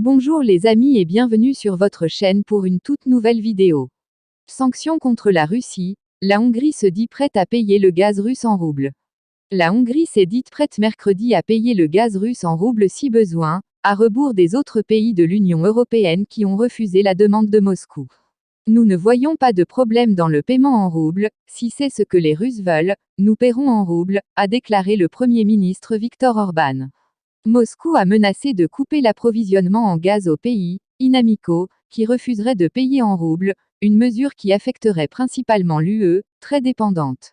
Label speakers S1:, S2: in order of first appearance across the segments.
S1: Bonjour les amis et bienvenue sur votre chaîne pour une toute nouvelle vidéo. Sanctions contre la Russie, la Hongrie se dit prête à payer le gaz russe en roubles. La Hongrie s'est dite prête mercredi à payer le gaz russe en roubles si besoin, à rebours des autres pays de l'Union européenne qui ont refusé la demande de Moscou. Nous ne voyons pas de problème dans le paiement en roubles, si c'est ce que les Russes veulent, nous paierons en roubles, a déclaré le Premier ministre Viktor Orban. Moscou a menacé de couper l'approvisionnement en gaz aux pays inamicaux qui refuseraient de payer en roubles, une mesure qui affecterait principalement l'UE, très dépendante.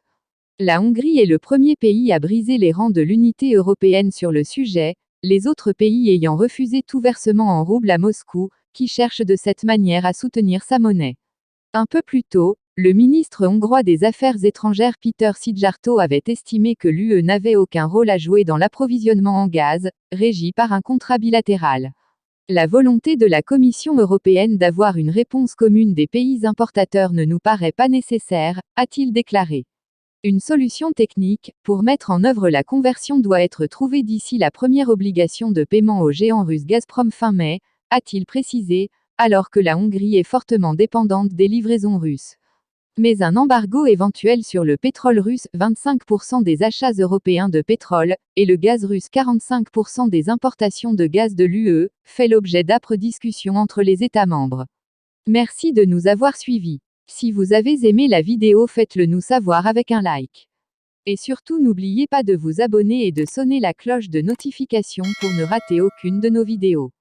S1: La Hongrie est le premier pays à briser les rangs de l'unité européenne sur le sujet, les autres pays ayant refusé tout versement en roubles à Moscou, qui cherche de cette manière à soutenir sa monnaie. Un peu plus tôt, le ministre hongrois des Affaires étrangères Peter Szijjártó avait estimé que l'UE n'avait aucun rôle à jouer dans l'approvisionnement en gaz, régi par un contrat bilatéral. La volonté de la Commission européenne d'avoir une réponse commune des pays importateurs ne nous paraît pas nécessaire, a-t-il déclaré. Une solution technique, pour mettre en œuvre la conversion doit être trouvée d'ici la première obligation de paiement au géant russe Gazprom fin mai, a-t-il précisé, alors que la Hongrie est fortement dépendante des livraisons russes. Mais un embargo éventuel sur le pétrole russe, 25% des achats européens de pétrole, et le gaz russe 45% des importations de gaz de l'UE, fait l'objet d'âpres discussions entre les États membres. Merci de nous avoir suivis. Si vous avez aimé la vidéo, faites-le nous savoir avec un like. Et surtout n'oubliez pas de vous abonner et de sonner la cloche de notification pour ne rater aucune de nos vidéos.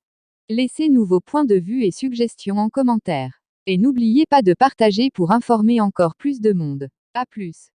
S1: Laissez-nous vos points de vue et suggestions en commentaire. Et n'oubliez pas de partager pour informer encore plus de monde. À plus.